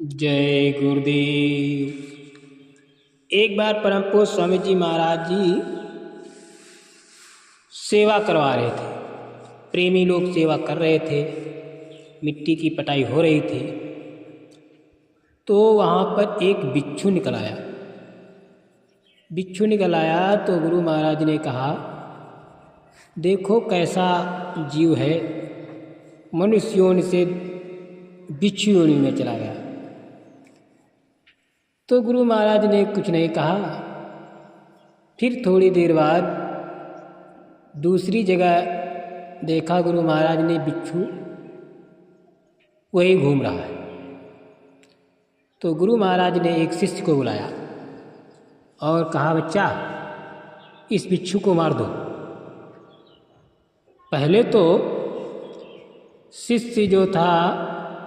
जय गुरुदेव। एक बार परम पूज्य स्वामी जी महाराज जी सेवा करवा रहे थे। प्रेमी लोग सेवा कर रहे थे, मिट्टी की पटाई हो रही थी। तो वहाँ पर एक बिच्छू निकल आया। बिच्छू निकल आया तो गुरु महाराज ने कहा, देखो कैसा जीव है, मनुष्य योनि से बिच्छू योनि में चला गया। तो गुरु महाराज ने कुछ नहीं कहा। फिर थोड़ी देर बाद दूसरी जगह देखा गुरु महाराज ने बिच्छू वही घूम रहा है। तो गुरु महाराज ने एक शिष्य को बुलाया और कहा, बच्चा इस बिच्छू को मार दो। पहले तो शिष्य जो था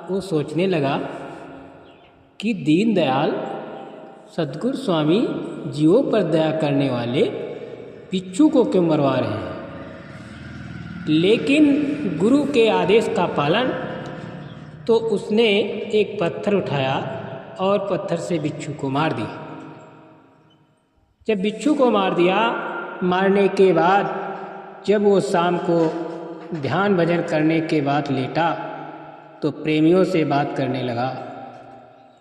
वो सोचने लगा कि दीनदयाल सद्गुरु स्वामी जीवों पर दया करने वाले बिच्छू को क्यों मरवा रहे हैं। लेकिन गुरु के आदेश का पालन, तो उसने एक पत्थर उठाया और पत्थर से बिच्छू को मार दिया। जब बिच्छू को मार दिया, मारने के बाद जब वो शाम को ध्यान भजन करने के बाद लेटा तो प्रेमियों से बात करने लगा,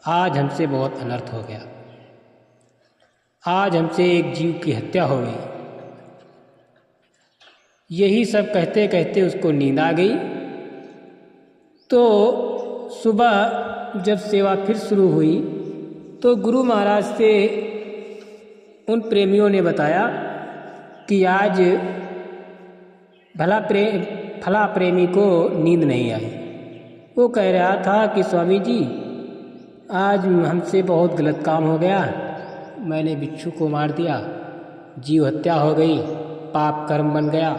आज हमसे बहुत अनर्थ हो गया, आज हमसे एक जीव की हत्या हो गई। यही सब कहते कहते उसको नींद आ गई। तो सुबह जब सेवा फिर शुरू हुई तो गुरु महाराज से उन प्रेमियों ने बताया कि आज फला प्रेमी को नींद नहीं आई। वो कह रहा था कि स्वामी जी, आज हमसे बहुत गलत काम हो गया, मैंने बिच्छू को मार दिया, जीव हत्या हो गई, पाप कर्म बन गया।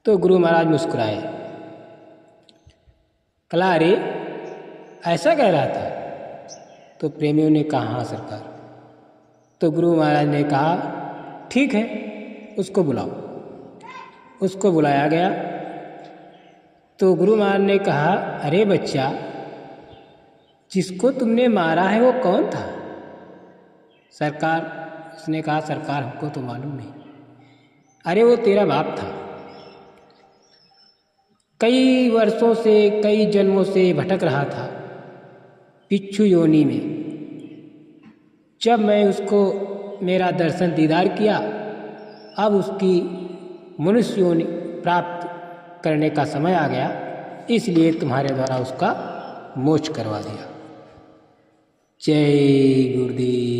तो गुरु महाराज मुस्कुराए, कहा, अरे ऐसा कह रहा था? तो प्रेमियों ने कहा, हाँ सरकार। तो गुरु महाराज ने कहा, ठीक है, उसको बुलाओ। उसको बुलाया गया। तो गुरु महाराज ने कहा, अरे बच्चा, जिसको तुमने मारा है वो कौन था? सरकार, उसने कहा, सरकार हमको तो मालूम नहीं। अरे वो तेरा बाप था, कई वर्षों से, कई जन्मों से भटक रहा था बिच्छू योनि में। जब मैं उसको मेरा दर्शन दीदार किया, अब उसकी मनुष्य योनि प्राप्त करने का समय आ गया, इसलिए तुम्हारे द्वारा उसका मोक्ष करवा दिया। जय गुरुदेव।